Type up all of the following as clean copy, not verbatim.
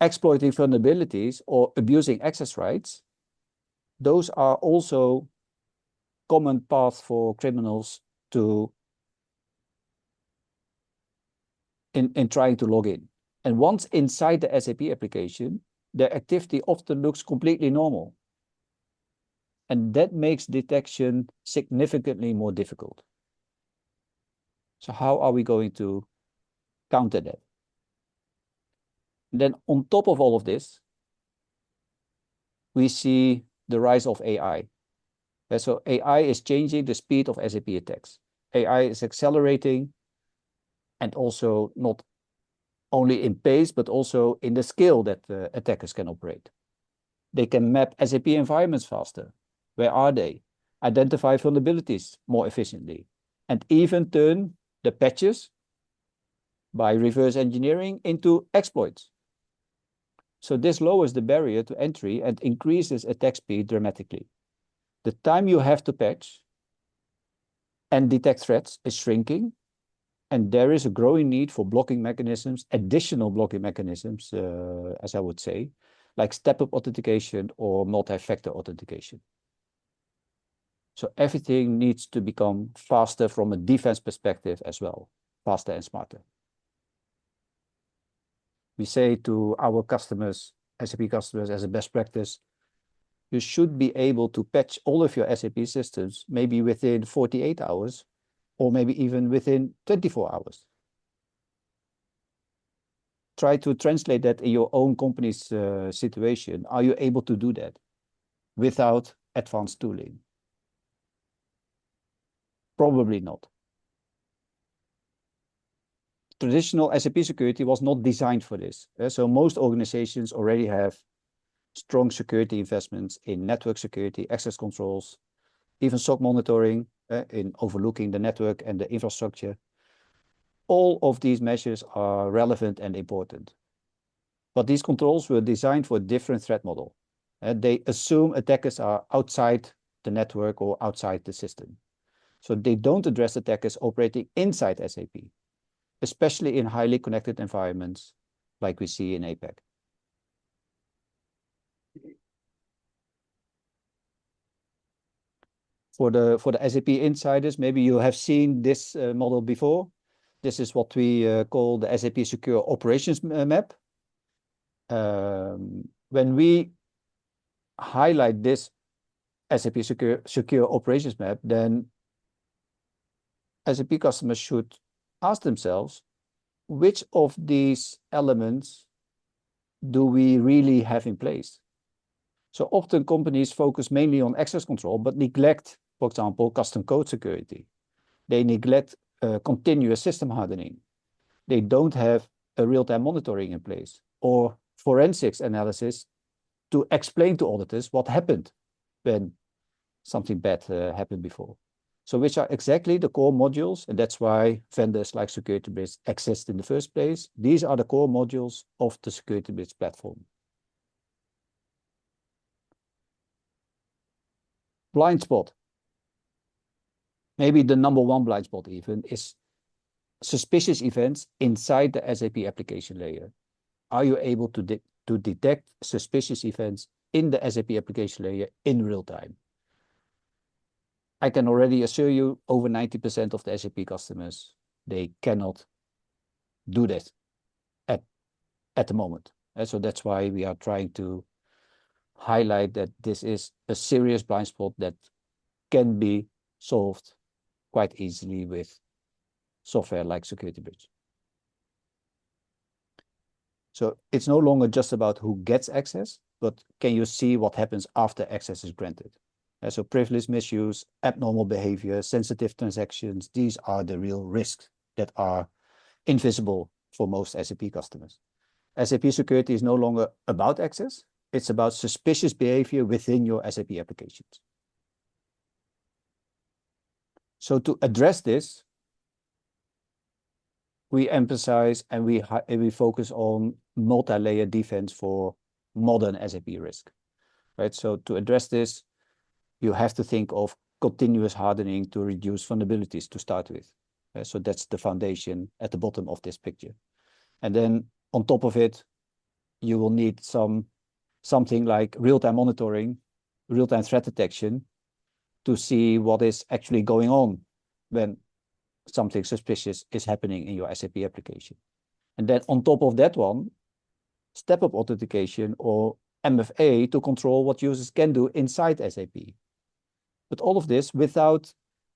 exploiting vulnerabilities or abusing access rights, those are also common paths for criminals to in trying to log in. And once inside the SAP application, their activity often looks completely normal. And that makes detection significantly more difficult. So how are we going to counter that? And then on top of all of this, we see the rise of AI. So AI is changing the speed of SAP attacks. AI is accelerating, and also not only in pace, but also in the scale that attackers can operate. They can map SAP environments faster. Where are they? Identify vulnerabilities more efficiently, and even turn the patches by reverse engineering into exploits. So this lowers the barrier to entry and increases attack speed dramatically. The time you have to patch and detect threats is shrinking, and there is a growing need for blocking mechanisms, additional blocking mechanisms, as I would say, like step-up authentication or multi-factor authentication. So everything needs to become faster from a defense perspective as well, faster and smarter. We say to our customers, SAP customers, as a best practice, you should be able to patch all of your SAP systems maybe within 48 hours, or maybe even within 24 hours. Try to translate that in your own company's situation. Are you able to do that without advanced tooling? Probably not. Traditional SAP security was not designed for this. So most organizations already have strong security investments in network security, access controls, even SOC monitoring, in overlooking the network and the infrastructure. All of these measures are relevant and important. But these controls were designed for a different threat model. They assume attackers are outside the network or outside the system. So they don't address attackers operating inside SAP, especially in highly connected environments like we see in APAC. For the SAP insiders, maybe you have seen this model before. This is what we call the SAP Secure Operations Map. When we highlight this SAP Secure Operations Map, then SAP customers should ask themselves, which of these elements do we really have in place? So often companies focus mainly on access control, but neglect, for example, custom code security. They neglect continuous system hardening. They don't have a real-time monitoring in place or forensics analysis to explain to auditors what happened when something bad happened before. So which are exactly the core modules, and that's why vendors like SecurityBridge exist in the first place. These are the core modules of the SecurityBridge platform. Blind spot. Maybe the number one blind spot even is suspicious events inside the SAP application layer. Are you able to detect suspicious events in the SAP application layer in real time? I can already assure you over 90% of the SAP customers, they cannot do that at the moment. And so that's why we are trying to highlight that this is a serious blind spot that can be solved quite easily with software like SecurityBridge. So it's no longer just about who gets access, but can you see what happens after access is granted? So privilege misuse, abnormal behavior, sensitive transactions, these are the real risks that are invisible for most SAP customers. SAP security is no longer about access, it's about suspicious behavior within your SAP applications. So to address this, we emphasize and we focus on multi-layer defense for modern SAP risk, right? So to address this, you have to think of continuous hardening to reduce vulnerabilities to start with. So that's the foundation at the bottom of this picture. And then on top of it, you will need something like real-time monitoring, real-time threat detection to see what is actually going on when something suspicious is happening in your SAP application. And then on top of that one, step-up authentication or MFA to control what users can do inside SAP. But all of this without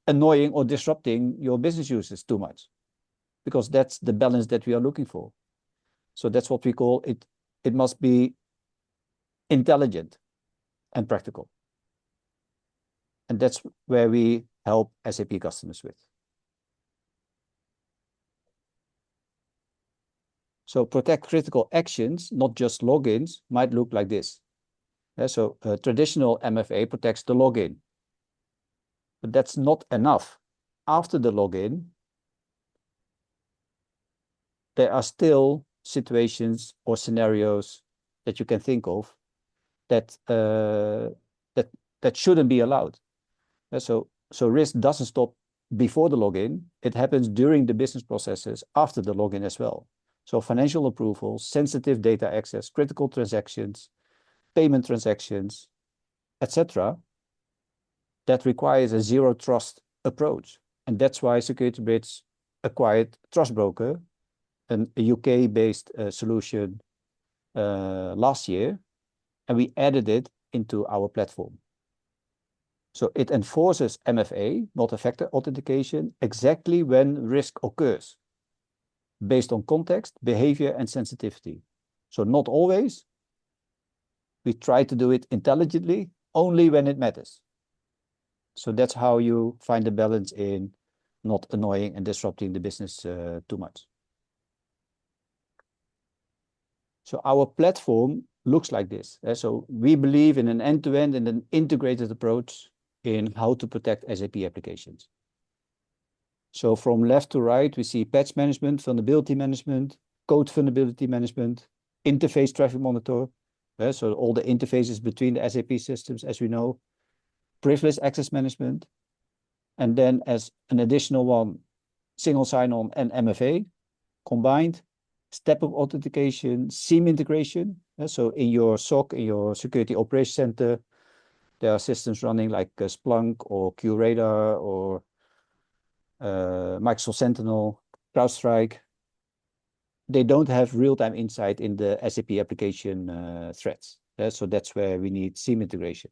annoying or disrupting your business users too much, because that's the balance that we are looking for. So that's what we call it. It must be intelligent and practical. And that's where we help SAP customers with. So protect critical actions, not just logins, might look like this. So traditional MFA protects the login, but that's not enough. After the login, there are still situations or scenarios that you can think of that that shouldn't be allowed. So risk doesn't stop before the login. It happens during the business processes after the login as well. So financial approvals, sensitive data access, critical transactions, payment transactions, etc. That requires a zero trust approach. And that's why SecurityBridge acquired TrustBroker, a UK-based solution last year, and we added it into our platform. So it enforces MFA, multi-factor authentication, exactly when risk occurs, based on context, behavior, and sensitivity. So not always. We try to do it intelligently, only when it matters. So that's how you find the balance in not annoying and disrupting the business too much. So our platform looks like this. So we believe in an end-to-end and an integrated approach in how to protect SAP applications. So from left to right, we see patch management, vulnerability management, code vulnerability management, interface traffic monitor. So all the interfaces between the SAP systems, as we know, privileged access management, and then as an additional one, single sign-on and MFA combined, step-up authentication, SIEM integration. So in your SOC, in your Security Operations Center, there are systems running like Splunk or QRadar or Microsoft Sentinel, CrowdStrike. They don't have real-time insight in the SAP application threats. So that's where we need SIEM integration.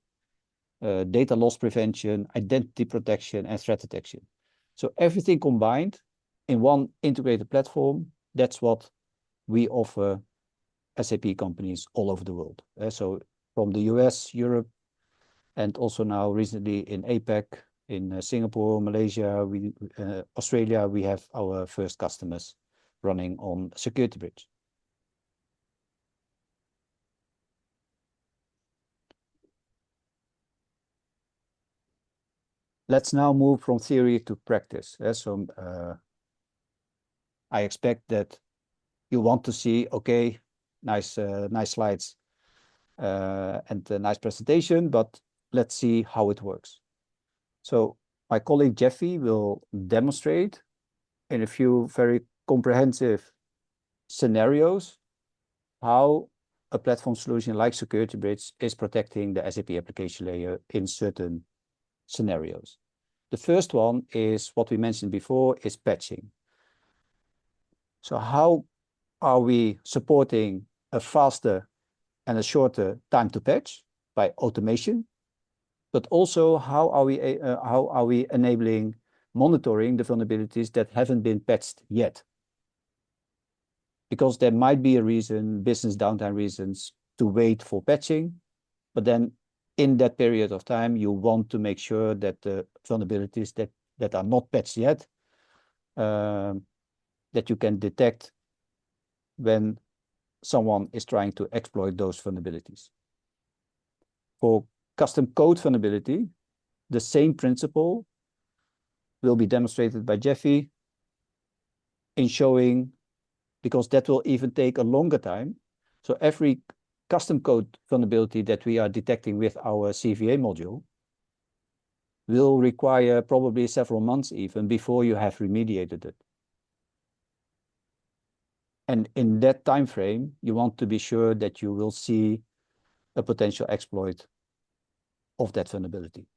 Data loss prevention, identity protection, and threat detection. So everything combined in one integrated platform, that's what we offer SAP companies all over the world. So from the US, Europe, and also now recently in APAC, in Singapore, Malaysia, Australia, we have our first customers running on SecurityBridge. Let's now move from theory to practice. So I expect that you want to see, okay, nice slides and a nice presentation, but let's see how it works. So my colleague Jeffy will demonstrate in a few very comprehensive scenarios how a platform solution like SecurityBridge is protecting the SAP application layer in certain scenarios. The first one is what we mentioned before, is patching. So how are we supporting a faster and a shorter time to patch by automation? But also how are we enabling monitoring the vulnerabilities that haven't been patched yet? Because there might be a reason, business downtime reasons, to wait for patching, but then in that period of time, you want to make sure that the vulnerabilities that are not patched yet, that you can detect when someone is trying to exploit those vulnerabilities. For custom code vulnerability, the same principle will be demonstrated by Jeffy in showing, because that will even take a longer time. So every custom code vulnerability that we are detecting with our CVA module will require probably several months even before you have remediated it. And in that time frame, you want to be sure that you will see a potential exploit of that vulnerability.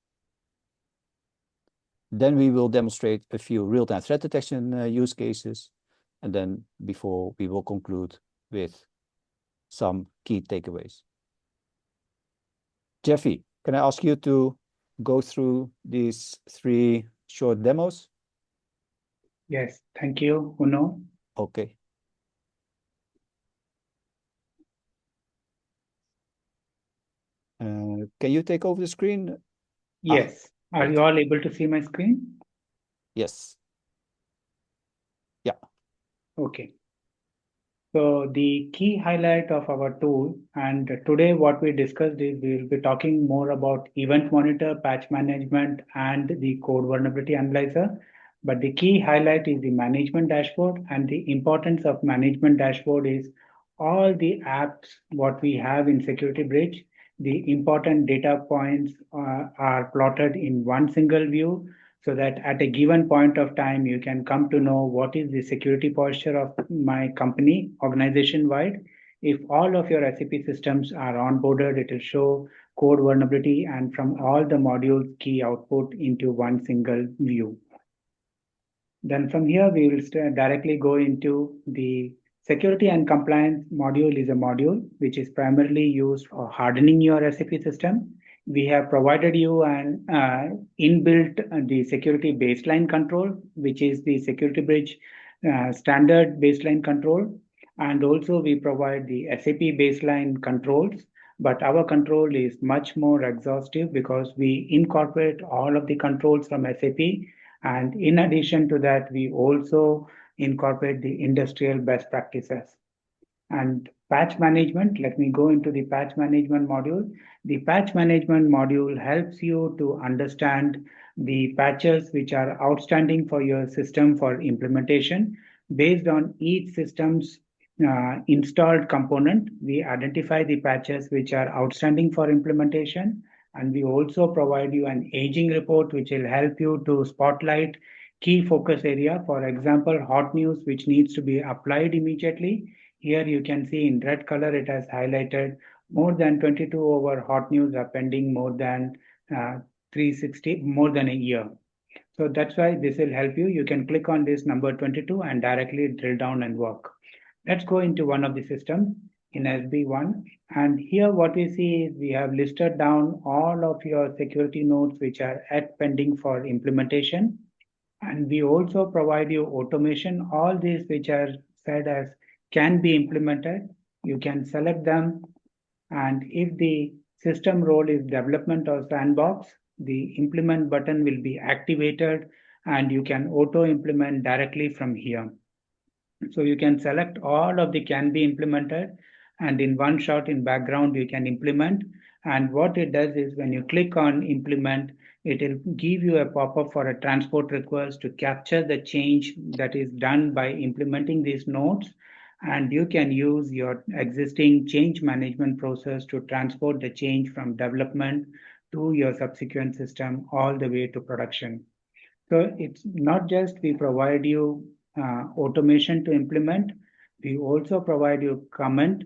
Then we will demonstrate a few real-time threat detection use cases, and then before we will conclude with some key takeaways. Jeffy, can I ask you to go through these 3 short demos? Yes, thank you, Uno. Okay. Can you take over the screen? Yes. Are great. you all able to see my screen? Yes. Yeah. Okay. So the key highlight of our tool, and today what we discussed is we will be talking more about event monitor, patch management, and the code vulnerability analyzer. But the key highlight is the management dashboard, and the importance of management dashboard is all the apps what we have in SecurityBridge. The important data points are plotted in one single view, so that at a given point of time, you can come to know what is the security posture of my company organization wide. If all of your SAP systems are onboarded, it will show code vulnerability and from all the modules key output into one single view. Then from here, we will directly go into the security and compliance module is a module which is primarily used for hardening your SAP system. We have provided you an inbuilt the security baseline control, which is the SecurityBridge standard baseline control. And also we provide the SAP baseline controls, but our control is much more exhaustive because we incorporate all of the controls from SAP. And in addition to that, we also incorporate the industrial best practices. And patch management, let me go into the patch management module. The patch management module helps you to understand the patches which are outstanding for your system for implementation. Based on each system's installed component, we identify the patches which are outstanding for implementation. And we also provide you an aging report, which will help you to spotlight key focus area. For example, hot news, which needs to be applied immediately. Here you can see in red color, it has highlighted more than 22 over hot news are pending more than 360, more than a year. So that's why this will help you. You can click on this number 22 and directly drill down and work. Let's go into one of the systems in SB1. And here what we see is we have listed down all of your security nodes which are at pending for implementation. And we also provide you automation, all these which are said as can be implemented. You can select them. And if the system role is development or sandbox, the implement button will be activated and you can auto implement directly from here. So you can select all of the can be implemented and in one shot in background you can implement. And what it does is when you click on implement, it will give you a pop-up for a transport request to capture the change that is done by implementing these nodes. And you can use your existing change management process to transport the change from development to your subsequent system all the way to production. So it's not just we provide you automation to implement, we also provide you comment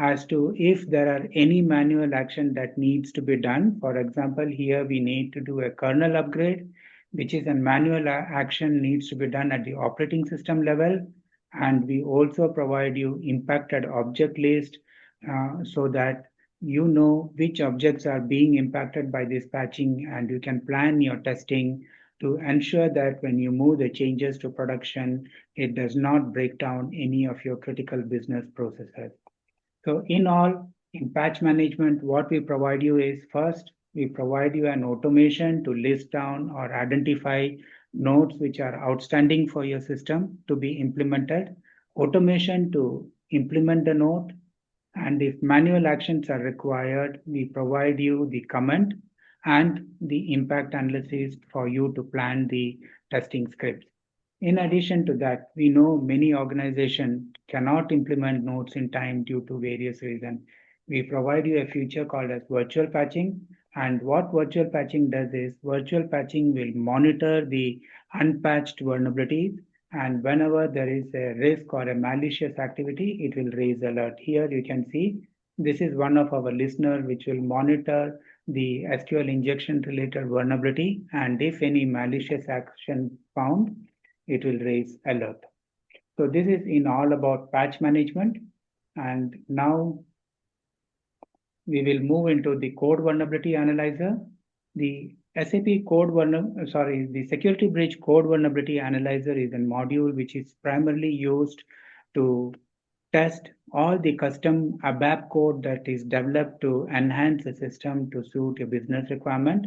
as to if there are any manual action that needs to be done. For example, here we need to do a kernel upgrade, which is a manual action needs to be done at the operating system level. And we also provide you impacted object list so that you know which objects are being impacted by this patching and you can plan your testing to ensure that when you move the changes to production, it does not break down any of your critical business processes. So in all, in patch management, what we provide you is first, we provide you an automation to list down or identify nodes which are outstanding for your system to be implemented, automation to implement the node, and if manual actions are required, we provide you the comment and the impact analysis for you to plan the testing scripts. In addition to that, we know many organizations cannot implement nodes in time due to various reasons. We provide you a feature called as virtual patching. And what virtual patching does is virtual patching will monitor the unpatched vulnerabilities And whenever there is a risk or a malicious activity, it will raise alert. Here you can see this is one of our listeners which will monitor the SQL injection related vulnerability, and if any malicious action found, it will raise alert. So this is in all about patch management. And now we will move into the code vulnerability analyzer. The the SecurityBridge code vulnerability analyzer is a module which is primarily used to test all the custom ABAP code that is developed to enhance the system to suit your business requirement.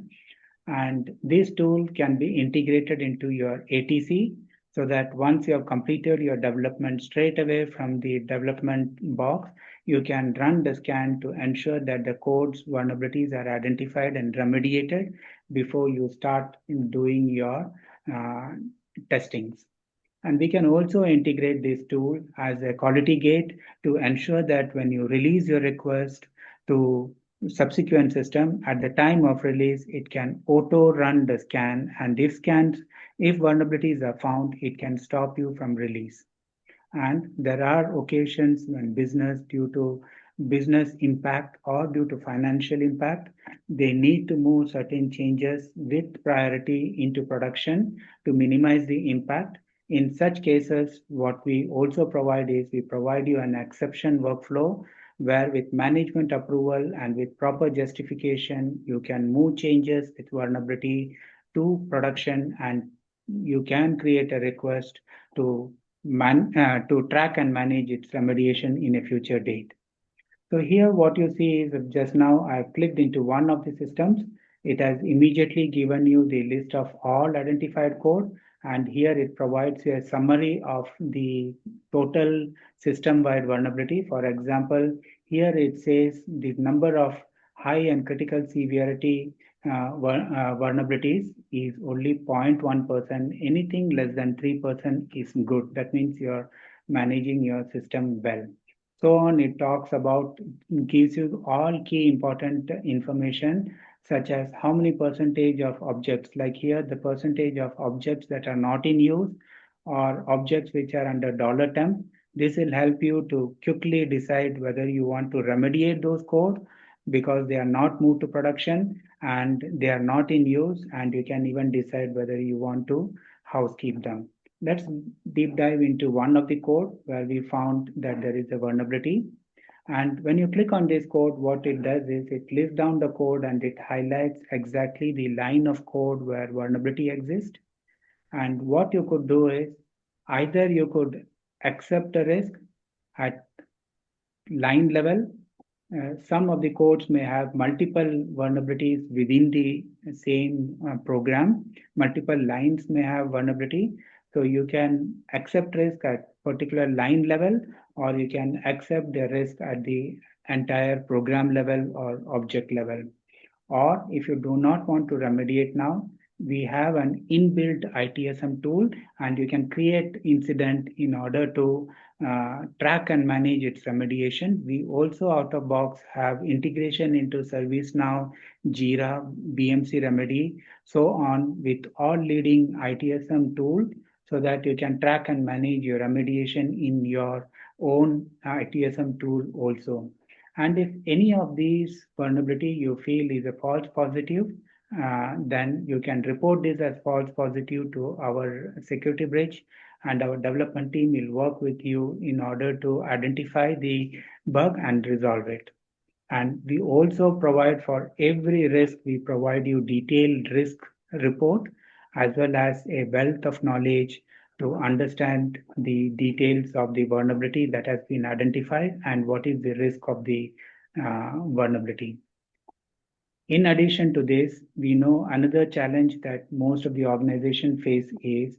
And this tool can be integrated into your ATC so that once you have completed your development straight away from the development box, you can run the scan to ensure that the code's vulnerabilities are identified and remediated before you start doing your testings. And we can also integrate this tool as a quality gate to ensure that when you release your request to subsequent system, at the time of release, it can auto run the scan. And if vulnerabilities are found, it can stop you from release. And there are occasions when due to business impact or due to financial impact, they need to move certain changes with priority into production to minimize the impact. In such cases, what we also provide is we provide you an exception workflow where with management approval and with proper justification, you can move changes with vulnerability to production, and you can create a request to track and manage its remediation in a future date. So here what you see is just now I've clicked into one of the systems. It has immediately given you the list of all identified code, and here it provides you a summary of the total system-wide vulnerability. For example, here it says the number of high and critical severity vulnerabilities is only 0.1%. Anything less than 3% is good. That means you're managing your system well. So on, it talks about, gives you all key important information such as how many percentage of objects, like here the percentage of objects that are not in use or objects which are under $temp. This will help you to quickly decide whether you want to remediate those code because they are not moved to production and they are not in use, and you can even decide whether you want to housekeep them. Let's deep dive into one of the code where we found that there is a vulnerability. And when you click on this code, what it does is it lists down the code and it highlights exactly the line of code where vulnerability exists. And what you could do is either you could accept a risk at line level. Some of the codes may have multiple vulnerabilities within the same program. Multiple lines may have vulnerability. So you can accept risk at particular line level, or you can accept the risk at the entire program level or object level. Or if you do not want to remediate now, we have an inbuilt ITSM tool, and you can create incident in order to track and manage its remediation. We also out of box have integration into ServiceNow, Jira, BMC Remedy, so on with all leading ITSM tool so that you can track and manage your remediation in your own ITSM tool also. And if any of these vulnerability you feel is a false positive, then you can report this as false positive to our SecurityBridge, and our development team will work with you in order to identify the bug and resolve it. And we also provide for every risk, we provide you detailed risk report as well as a wealth of knowledge to understand the details of the vulnerability that has been identified and what is the risk of the vulnerability. In addition to this, we know another challenge that most of the organization face is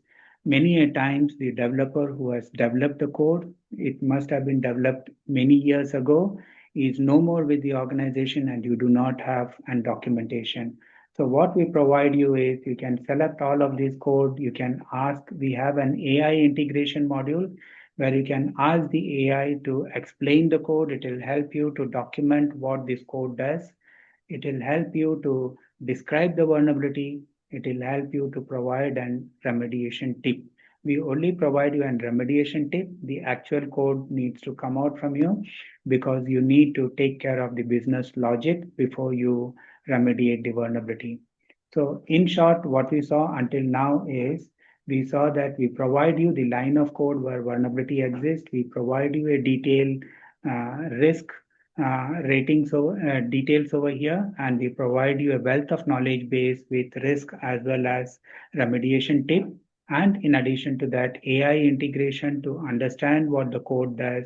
many a times the developer who has developed the code, it must have been developed many years ago, is no more with the organization and you do not have an documentation. So what we provide you is you can select all of this code. You can ask, we have an AI integration module where you can ask the AI to explain the code. It will help you to document what this code does. It will help you to describe the vulnerability. It will help you to provide an remediation tip. We only provide you a remediation tip. The actual code needs to come out from you because you need to take care of the business logic before you remediate the vulnerability. So in short, what we saw until now is we saw that we provide you the line of code where vulnerability exists. We provide you a detailed risk ratings over details over here, and we provide you a wealth of knowledge base with risk as well as remediation tip. And in addition to that, AI integration to understand what the code does,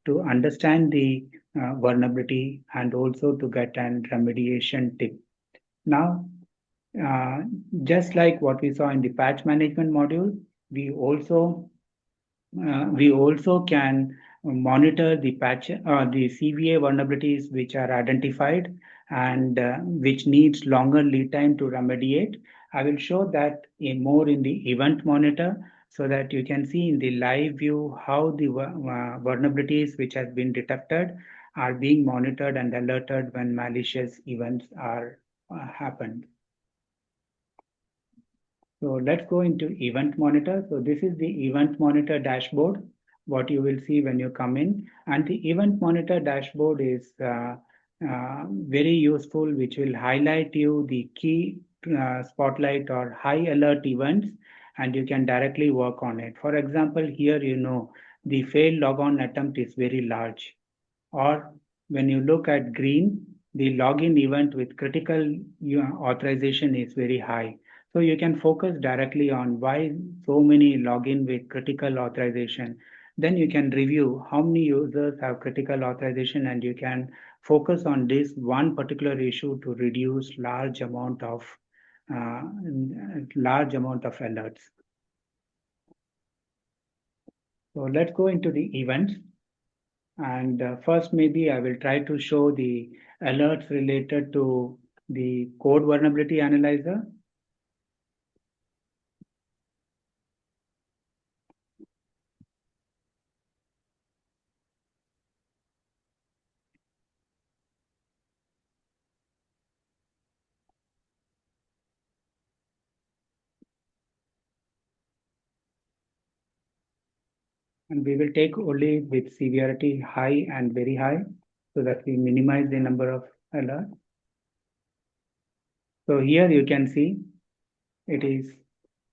to understand the vulnerability, and also to get an remediation tip. Now, uh, just like what we saw in the patch management module, we also can monitor the the CVA vulnerabilities which are identified and which needs longer lead time to remediate. I will show that more in the event monitor so that you can see in the live view how the vulnerabilities which has been detected are being monitored and alerted when malicious events are happened. So let's go into Event Monitor. So this is the Event Monitor dashboard, what you will see when you come in. And the Event Monitor dashboard is very useful, which will highlight you the key spotlight or high alert events, and you can directly work on it. For example, here you know the failed logon attempt is very large. Or when you look at green, the login event with critical authorization is very high. So you can focus directly on why so many login with critical authorization. Then you can review how many users have critical authorization, and you can focus on this one particular issue to reduce uh, large amount of alerts. So let's go into the events. And first, maybe I will try to show the alerts related to the code vulnerability analyzer. And we will take only with severity high and very high so that we minimize the number of alerts. So here you can see it is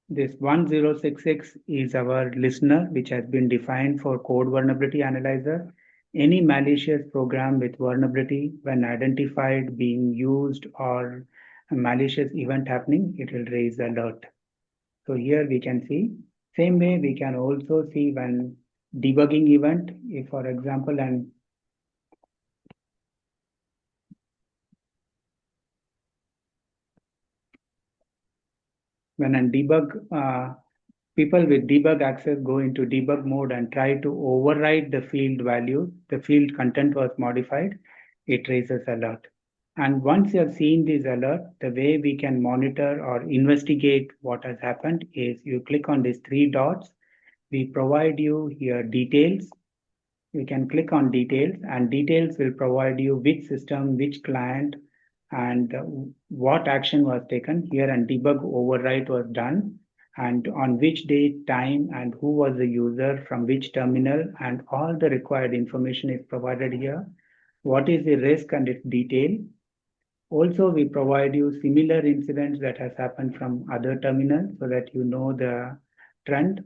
this 1066 is our listener, which has been defined for code vulnerability analyzer. Any malicious program with vulnerability, when identified being used or a malicious event happening, it will raise alert. So here we can see, same way we can also see when debugging event, if for example, and when a people with debug access go into debug mode and try to override the field value, the field content was modified, it raises alert. And once you have seen this alert, the way we can monitor or investigate what has happened is you click on these three dots. We provide you here details. You can click on details, and details will provide you which system, which client, and what action was taken here, and debug overwrite was done, and on which date, time, and who was the user from which terminal, and all the required information is provided here. What is the risk and its detail. Also, we provide you similar incidents that has happened from other terminals so that you know the trend.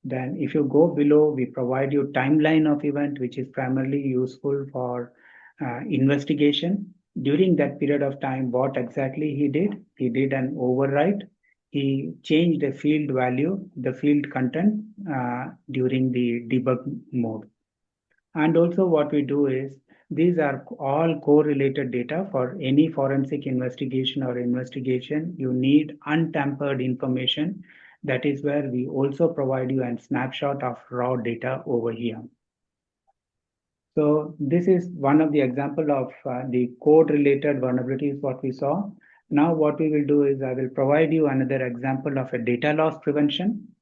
Then if you go below, we provide you timeline of event, which is primarily useful for investigation. During that period of time, what exactly he did? He did an override. He changed the field value, the field content during the debug mode. And also what we do is, these are all correlated data for any forensic investigation or investigation. You need untampered information. That is where we also provide you a snapshot of raw data over here. So this is one of the example of the code related vulnerabilities what we saw. Now what we will do is I will provide you another example of a data loss prevention.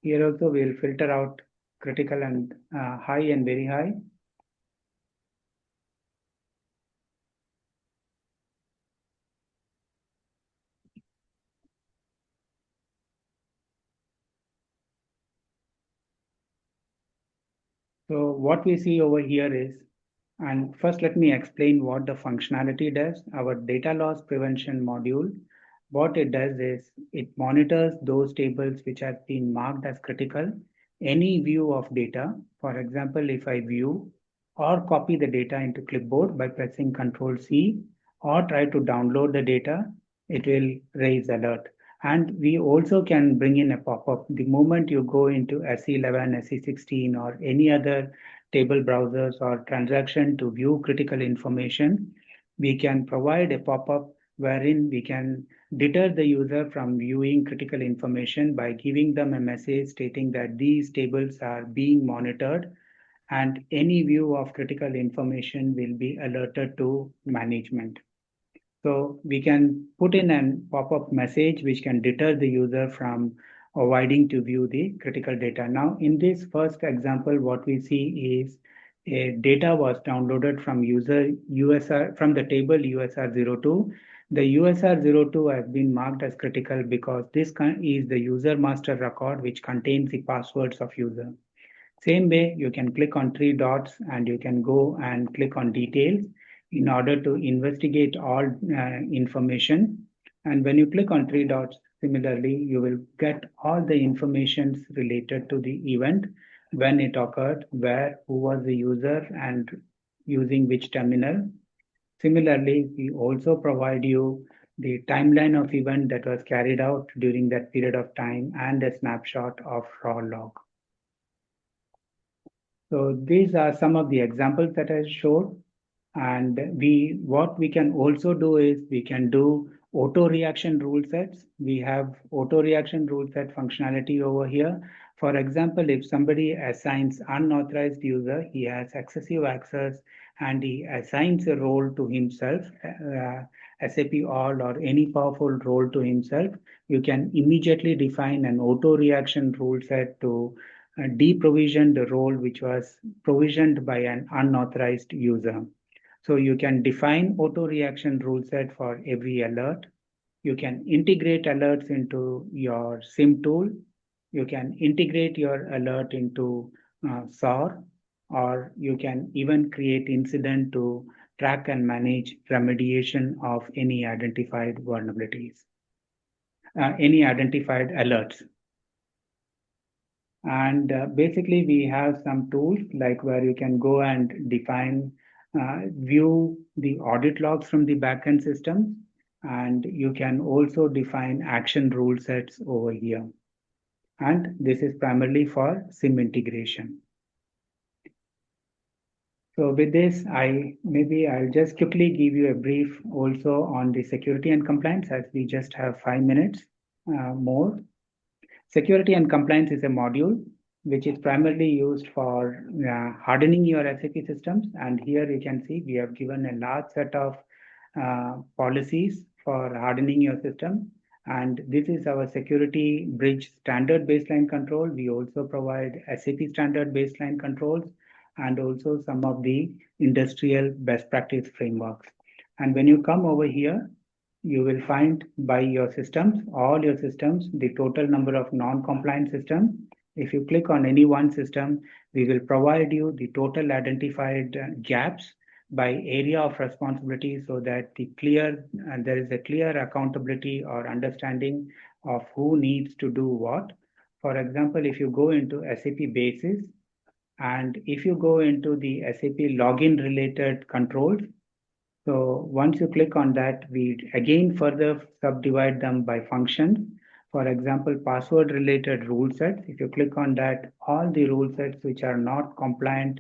Here also we'll filter out critical and high and very high. So what we see over here is, and first let me explain what the functionality does. Our data loss prevention module, what it does is it monitors those tables which have been marked as critical. Any view of data, for example, if I view or copy the data into clipboard by pressing Ctrl C or try to download the data, it will raise alert. And we also can bring in a pop-up the moment you go into SE11, SE16 or any other table browsers or transaction to view critical information. We can provide a pop-up wherein we can deter the user from viewing critical information by giving them a message stating that these tables are being monitored and any view of critical information will be alerted to management. So we can put in a pop-up message which can deter the user from avoiding to view the critical data. Now, in this first example, what we see is a data was downloaded from user USR from the table USR02. The USR02 has been marked as critical because this is the user master record which contains the passwords of user. Same way, you can click on three dots and you can go and click on details in order to investigate all information. And when you click on three dots, similarly, you will get all the information related to the event, when it occurred, where, who was the user, and using which terminal. Similarly, we also provide you the timeline of event that was carried out during that period of time and a snapshot of raw log. So these are some of the examples that I showed. And what we can also do is we can do auto reaction rule sets. We have auto reaction rule set functionality over here. For example, if somebody assigns unauthorized user, he has excessive access and he assigns a role to himself, SAP all or any powerful role to himself, you can immediately define an auto reaction rule set to deprovision the role which was provisioned by an unauthorized user. So you can define auto reaction rule set for every alert. You can integrate alerts into your SIM tool. You can integrate your alert into SOAR, or you can even create incident to track and manage remediation of any identified vulnerabilities, any identified alerts. And basically, we have some tools like where you can go and define, view the audit logs from the backend system, and you can also define action rule sets over here. And this is primarily for SIM integration. So with this, I'll just quickly give you a brief also on the security and compliance, as we just have 5 minutes more. Security and compliance is a module which is primarily used for hardening your SAP systems. And here you can see we have given a large set of policies for hardening your system. And this is our SecurityBridge standard baseline control. We also provide SAP standard baseline controls and also some of the industrial best practice frameworks. And when you come over here, you will find by your systems, all your systems, the total number of non-compliant systems. If you click on any one system, we will provide you the total identified gaps by area of responsibility so that there is a clear accountability or understanding of who needs to do what. For example, if you go into SAP Basis and if you go into the SAP login related controls, so once you click on that, we again further subdivide them by functions. For example, password related rule sets. If you click on that, all the rule sets which are not compliant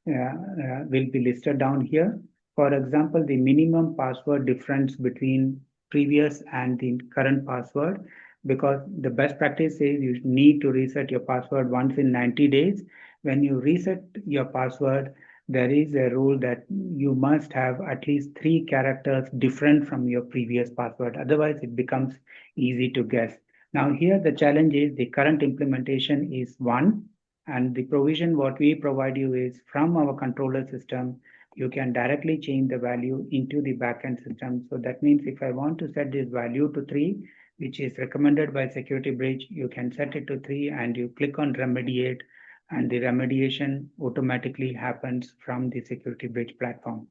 will be listed down here. For example, the minimum password difference between previous and the current password, because the best practice says you need to reset your password once in 90 days. When you reset your password, there is a rule that you must have at least 3 characters different from your previous password. Otherwise, it becomes easy to guess. Now here the challenge is the current implementation is one, and the provision what we provide you is from our controller system, you can directly change the value into the backend system. So that means if I want to set this value to 3, which is recommended by SecurityBridge, you can set it to 3 and you click on remediate, and the remediation automatically happens from the SecurityBridge platform.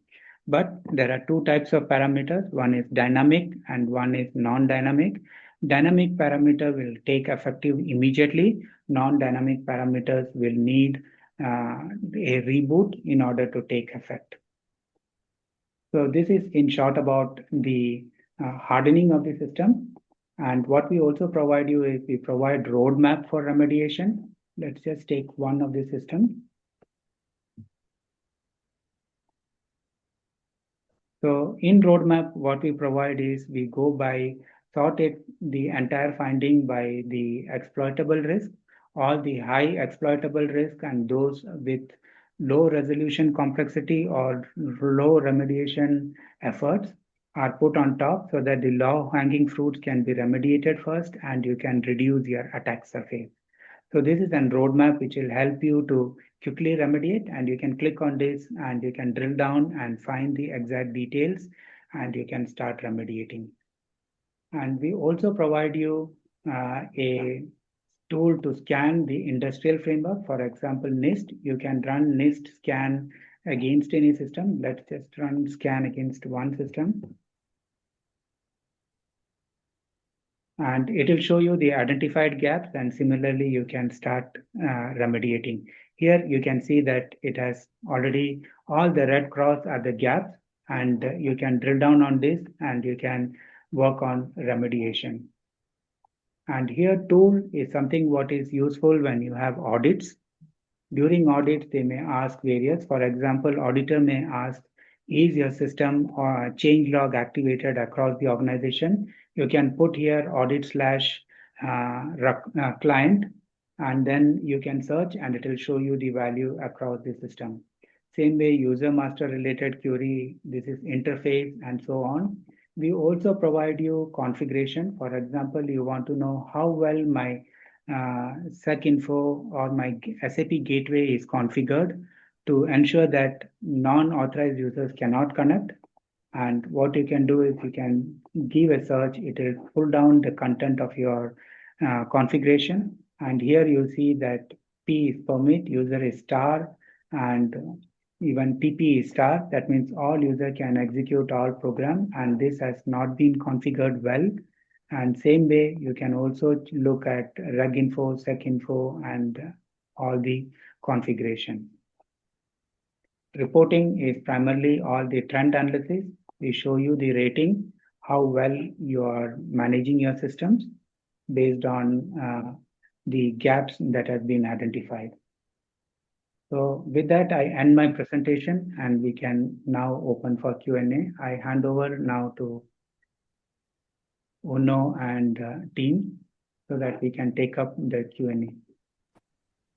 But there are two types of parameters. One is dynamic and one is non-dynamic. Dynamic parameter will take effective immediately. Non-dynamic parameters will need a reboot in order to take effect. So this is in short about the hardening of the system. And what we also provide you is we provide roadmap for remediation. Let's just take one of the systems. So in roadmap, what we provide is we go by sort it the entire finding by the exploitable risk, all the high exploitable risk and those with low resolution complexity or low remediation efforts are put on top so that the low hanging fruits can be remediated first and you can reduce your attack surface. So this is a roadmap which will help you to quickly remediate, and you can click on this and you can drill down and find the exact details and you can start remediating. And we also provide you a tool to scan the industrial framework. For example, NIST, you can run NIST scan against any system. Let's just run scan against one system. And it will show you the identified gaps, and similarly you can start remediating. Here you can see that it has already all the red cross are the gaps, and you can drill down on this and you can work on remediation. And here tool is something what is useful when you have audits. During audits, they may ask various, for example, auditor may ask, is your system or change log activated across the organization? You can put here audit slash client, and then you can search and it will show you the value across the system. Same way, user master related query, this is interface and so on. We also provide you configuration. For example, you want to know how well my SecInfo or my SAP gateway is configured to ensure that non-authorized users cannot connect. And what you can do is you can give a search, it will pull down the content of your configuration. And here you see that P is permit, user is star, and even PP is star. That means all user can execute all program, and this has not been configured well. And same way, you can also look at reg info, sec info, and all the configuration. Reporting is primarily all the trend analysis. We show you the rating, how well you are managing your systems based on the gaps that have been identified. So with that, I end my presentation and we can now open for Q&A. I hand over now to Uno and team so that we can take up the Q&A.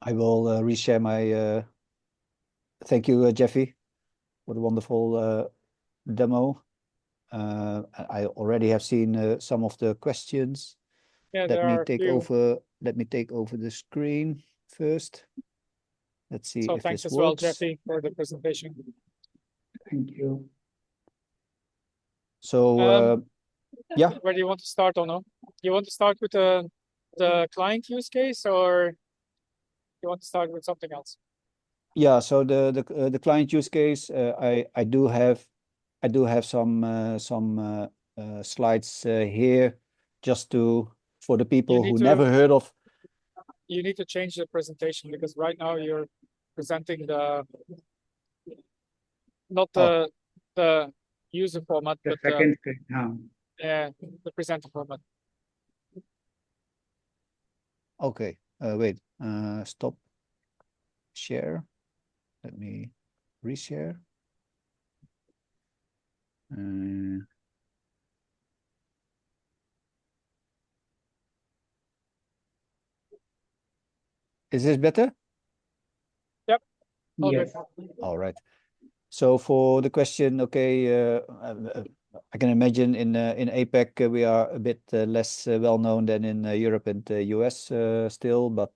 I will reshare my, thank you, Jeffy, for the wonderful demo. I already have seen some of the questions. Yeah, Let me take over the screen first. Let's see so if thanks this as well, works. Jeffy, for the presentation. Thank you. So yeah. Where do you want to start, or no? You want to start with the client use case, or you want to start with something else? Yeah, so the client use case, I do have some slides here just for the people who never heard of. You need to change the presentation because right now you're presenting not the user format, the but second screen. The presenter format. Okay, wait, stop share. Let me reshare. Is this better? Yep. Yes. All right. So for the question, okay, I can imagine in APAC we are a bit less well known than in Europe and the US still, but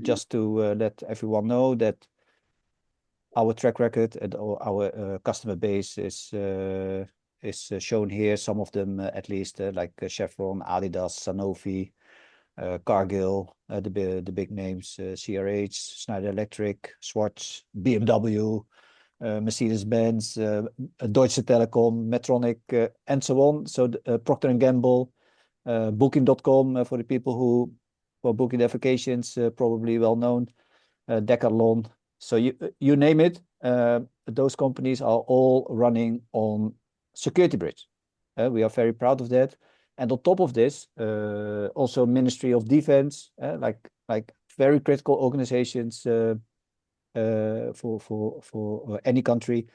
just to let everyone know that our track record and our customer base is shown here. Some of them at least like Chevron, Adidas, Sanofi, Cargill, the big names, CRH, Schneider Electric, Swatch, BMW, Mercedes-Benz, Deutsche Telekom, Medtronic, and so on. So Procter & Gamble, Booking.com for the people who are booking their vacations, probably well known, Decathlon. So you name it, those companies are all running on SecurityBridge. We are very proud of that. And on top of this, also Ministry of Defense, like very critical organizations for any country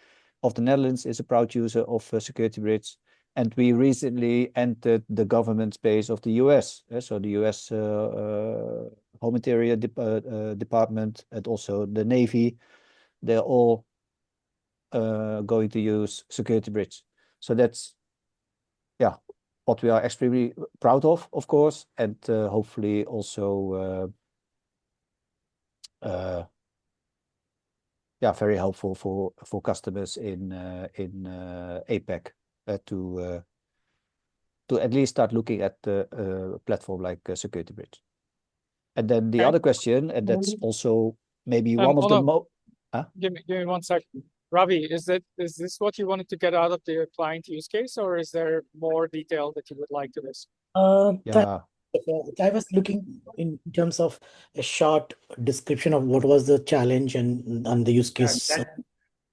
of the Netherlands is a proud user of SecurityBridge. And we recently entered the government space of the US. So the US Home Interior Department and also the Navy, they're all going to use SecurityBridge. So that's, yeah, what we are extremely proud of course, and hopefully also yeah, very helpful for customers in APAC to at least start looking at the platform like SecurityBridge. And then the other question, and that's also maybe one of the most. Give me 1 second. Ravi, is this what you wanted to get out of the client use case, or is there more detail that you would like to list? Yeah. I was looking in terms of a short description of what was the challenge and the use case.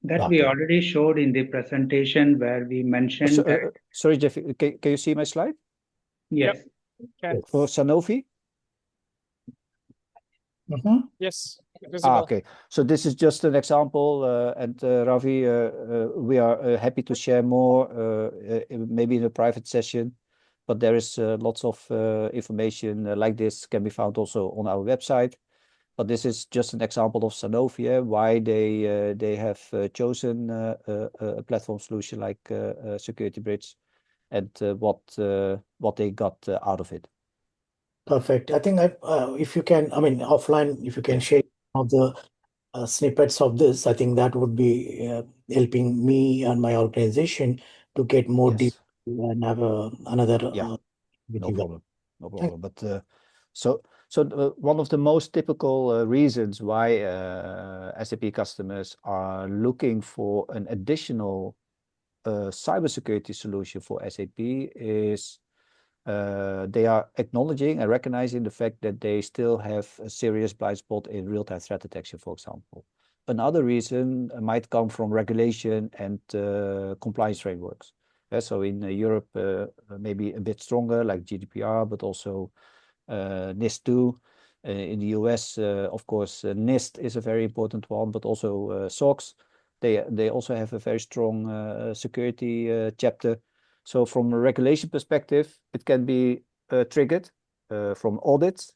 That we already showed in the presentation where we mentioned that. Sorry, Jeff, can you see my slide? Yes. Yep. For Sanofi? Yes. Okay, so this is just an example, and Ravi, we are happy to share more, maybe in a private session, but there is lots of information like this can be found also on our website. But this is just an example of Sanofi, why they have chosen a platform solution like SecurityBridge, and what they got out of it. Perfect. I think if you can, I mean, offline, if you can share some of the snippets of this, I think that would be helping me and my organization to get more deep and have another. No problem. But so one of the most typical reasons why SAP customers are looking for an additional cybersecurity solution for SAP is they are acknowledging and recognizing the fact that they still have a serious blind spot in real-time threat detection, for example. Another reason might come from regulation and compliance frameworks. So in Europe, maybe a bit stronger, like GDPR, but also NIS2. In the US, of course, NIST is a very important one, but also SOX. They also have a very strong security chapter. So from a regulation perspective, it can be triggered from audits,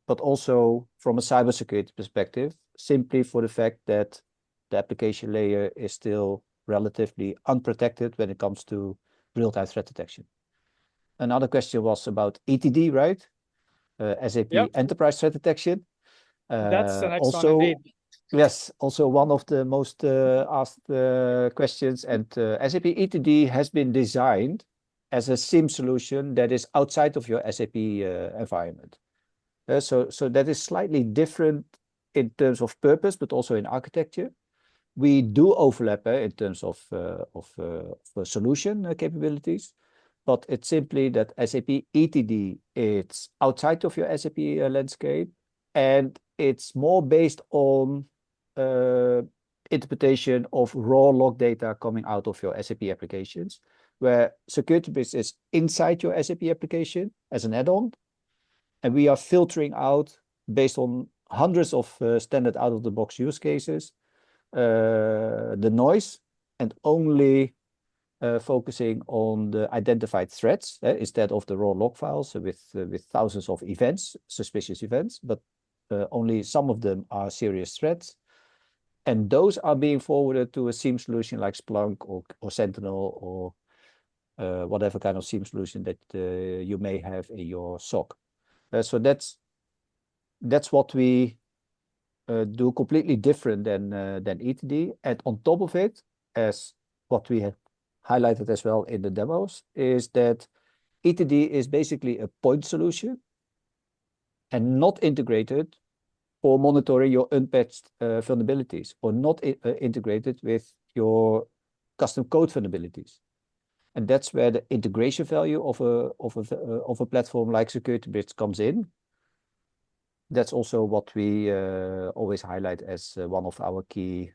but also from a cybersecurity perspective, simply for the fact that the application layer is still relatively unprotected when it comes to real-time threat detection. Another question was about ETD, right? SAP Enterprise Threat Detection. That's the next also, one, indeed. Yes, also one of the most asked questions. And SAP ETD has been designed as a SIEM solution that is outside of your SAP environment. So that is slightly different in terms of purpose, but also in architecture. We do overlap in terms of solution capabilities, but it's simply that SAP ETD, it's outside of your SAP landscape, and it's more based on interpretation of raw log data coming out of your SAP applications, where SecurityBridge is inside your SAP application as an add-on, and we are filtering out based on hundreds of standard out-of-the-box use cases, the noise, and only focusing on the identified threats instead of the raw log files with thousands of events, suspicious events, but only some of them are serious threats. And those are being forwarded to a SIEM solution like Splunk or Sentinel or whatever kind of SIEM solution that you may have in your SOC. So that's what we do completely different than ETD. And on top of it, as what we have highlighted as well in the demos, is that ETD is basically a point solution and not integrated for monitoring your unpatched vulnerabilities, or not integrated with your custom code vulnerabilities. And that's where the integration value of a platform like SecurityBridge comes in. That's also what we always highlight as one of our key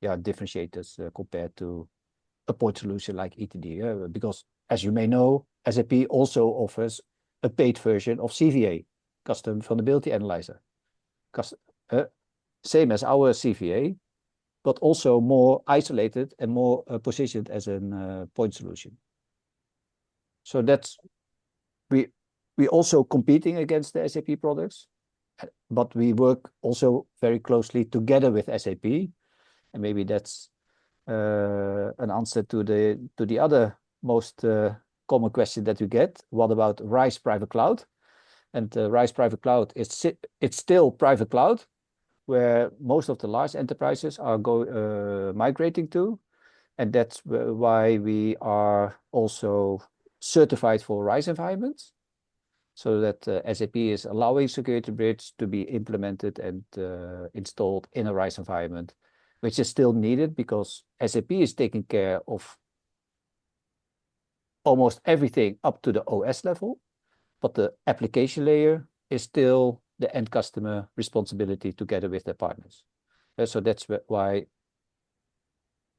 differentiators compared to a point solution like ETD. Because as you may know, SAP also offers a paid version of CVA, Custom Vulnerability Analyzer. Same as our CVA, but also more isolated and more positioned as a point solution. So that's we also competing against the SAP products, but we work also very closely together with SAP, and maybe that's an answer to the other most common question that we get. What about RISE Private Cloud? And RISE Private Cloud it's still private cloud, where most of the large enterprises are migrating to, and that's why we are also certified for RISE environments, so that SAP is allowing SecurityBridge to be implemented and installed in a RISE environment, which is still needed because SAP is taking care of almost everything up to the OS level, but the application layer is still the end customer responsibility together with their partners. So that's why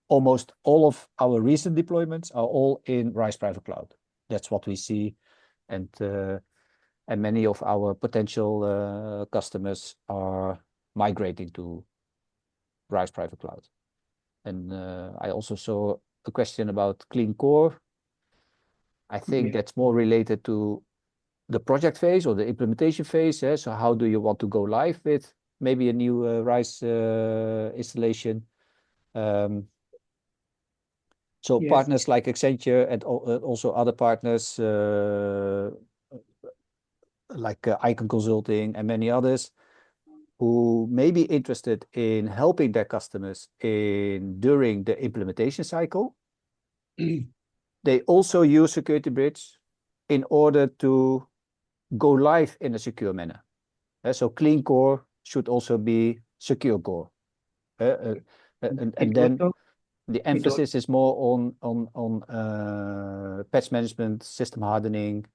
almost all of our recent deployments are all in RISE Private Cloud. That's what we see, and many of our potential customers are migrating to RISE Private Cloud. And I also saw a question about Clean Core. I think that's more related to the project phase or the implementation phase. So how do you want to go live with maybe a new RISE installation? So partners like Accenture and also other partners like ICON Consulting and many others who may be interested in helping their customers during the implementation cycle. They also use SecurityBridge in order to go live in a secure manner. So Clean Core should also be Secure Core. And then the emphasis is more on patch management, system hardening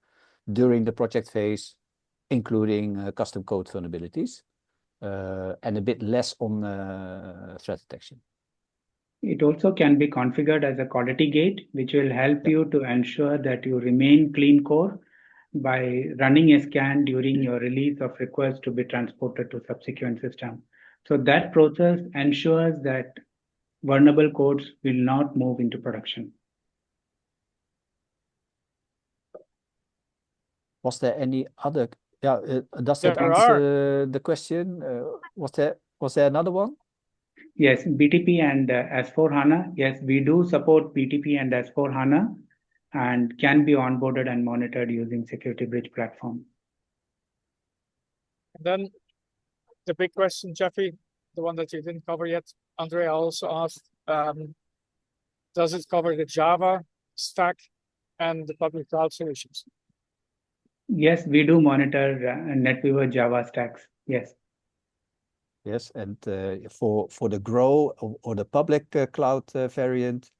during the project phase, including custom code vulnerabilities, and a bit less on threat detection. It also can be configured as a quality gate, which will help you to ensure that you remain clean core by running a scan during your release of requests to be transported to subsequent system. So that process ensures that vulnerable codes will not move into production. Was there any other? Does that answer the question? Was there another one? Yes, BTP and S4HANA. Yes, we do support BTP and S4HANA and can be onboarded and monitored using SecurityBridge platform. And then the big question, Jeffrey, the one that you didn't cover yet, Andrea also asked, does it cover the Java stack and the public cloud solutions? Yes, we do monitor NetWeaver Java stacks. Yes. Yes, and for the Grow or the public cloud variant,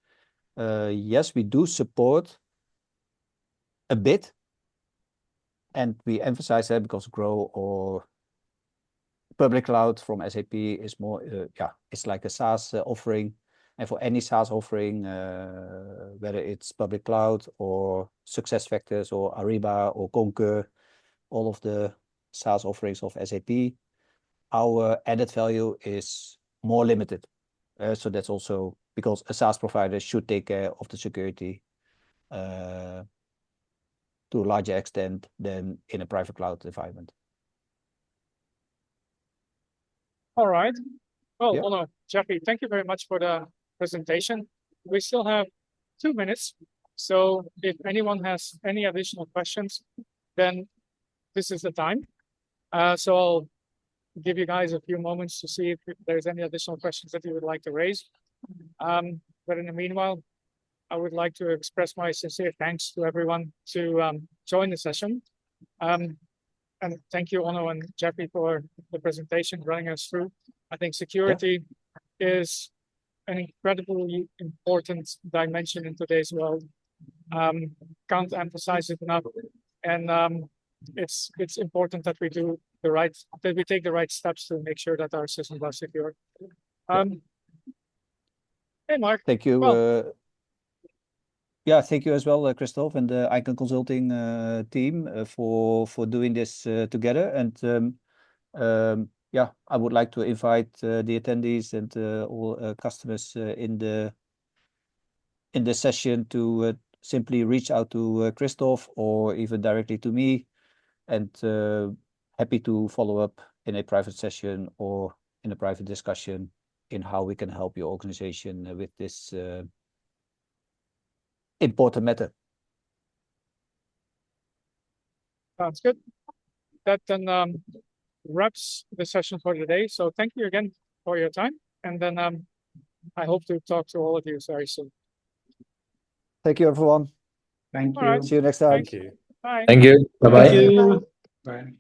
yes, we do support a bit, and we emphasize that because Grow or public cloud from SAP is more, it's like a SaaS offering, and for any SaaS offering, whether it's public cloud or SuccessFactors or Ariba or Concur, all of the SaaS offerings of SAP, our added value is more limited. So that's also because a SaaS provider should take care of the security to a larger extent than in a private cloud environment. All right. Well, Onno, Jeffrey, thank you very much for the presentation. We still have 2 minutes. So if anyone has any additional questions, then this is the time. So I'll give you guys a few moments to see if there's any additional questions that you would like to raise. But in the meanwhile, I would like to express my sincere thanks to everyone to join the session. And thank you, Onno and Jeffrey, for the presentation, running us through. I think security is an incredibly important dimension in today's world. Can't emphasize it enough. And it's important that we do that we take the right steps to make sure that our systems are secure. Hey, Mark. Thank you. Well, Thank you as well, Christoph, and the ICON Consulting team for doing this together. And I would like to invite the attendees and all customers in the session to simply reach out to Christoph or even directly to me, and happy to follow up in a private session or in a private discussion in how we can help your organization with this important matter. sounds good. That then wraps the session for today. So thank you again for your time. And then I hope to talk to all of you very soon. Thank you, everyone. Thank All right. you. See you next time. Thank you. Bye. Thank you. Bye-bye. Bye.